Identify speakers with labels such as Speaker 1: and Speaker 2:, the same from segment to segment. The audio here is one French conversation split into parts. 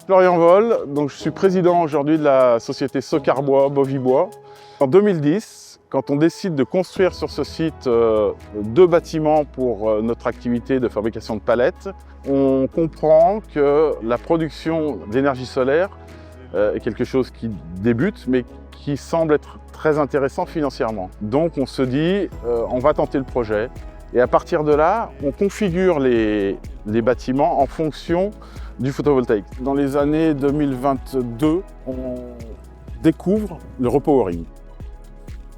Speaker 1: Florian Voll, donc je suis président aujourd'hui de la société Socarbois Bovibois. En 2010, quand on décide de construire sur ce site 2 bâtiments pour notre activité de fabrication de palettes, on comprend que la production d'énergie solaire est quelque chose qui débute, mais qui semble être très intéressant financièrement. Donc on se dit, on va tenter le projet. Et à partir de là, on configure les bâtiments en fonction du photovoltaïque. Dans les années 2022, on découvre le repowering.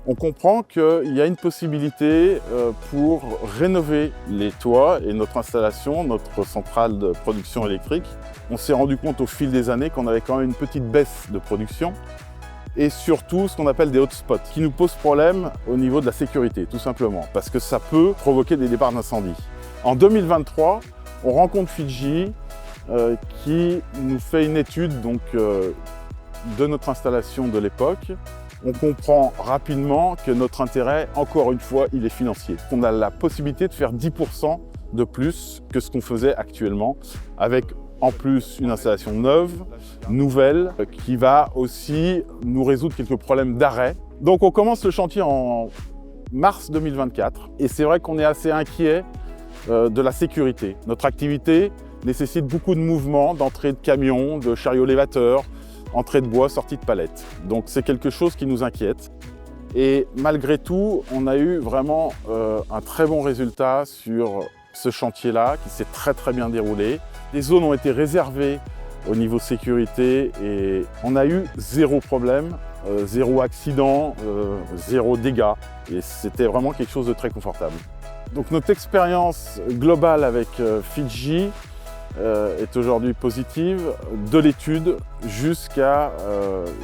Speaker 1: On comprend qu'il y a une possibilité pour rénover les toits et notre installation, notre centrale de production électrique. On s'est rendu compte au fil des années qu'on avait quand même une petite baisse de production et surtout ce qu'on appelle des hotspots qui nous posent problème au niveau de la sécurité, tout simplement, parce que ça peut provoquer des départs d'incendie. En 2023, on rencontre Fidji qui nous fait une étude donc, de notre installation de l'époque. On comprend rapidement que notre intérêt, encore une fois, il est financier. On a la possibilité de faire 10% de plus que ce qu'on faisait actuellement, avec en plus une installation neuve, nouvelle, qui va aussi nous résoudre quelques problèmes d'arrêt. Donc on commence le chantier en mars 2024 et c'est vrai qu'on est assez inquiet de la sécurité. Notre activité nécessite beaucoup de mouvements, d'entrée de camions, de chariots élévateurs, entrée de bois, sortie de palettes. Donc c'est quelque chose qui nous inquiète. Et malgré tout, on a eu vraiment un très bon résultat sur ce chantier-là, qui s'est très bien déroulé. Les zones ont été réservées au niveau sécurité et on a eu 0 problème, 0 accident, 0 dégâts. Et c'était vraiment quelque chose de très confortable. Donc notre expérience globale avec Fidji est aujourd'hui positive, de l'étude jusqu'à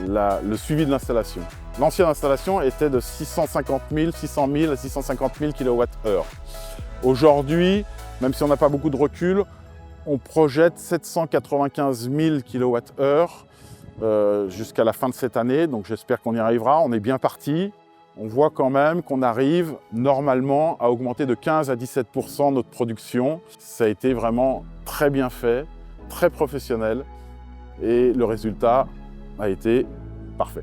Speaker 1: le suivi de l'installation. L'ancienne installation était de 600 000 à 650 000 kWh. Aujourd'hui, même si on n'a pas beaucoup de recul, on projette 795 000 kWh jusqu'à la fin de cette année, donc j'espère qu'on y arrivera. On est bien parti. On voit quand même qu'on arrive normalement à augmenter de 15 à 17% notre production. Ça a été vraiment très bien fait, très professionnel et le résultat a été parfait.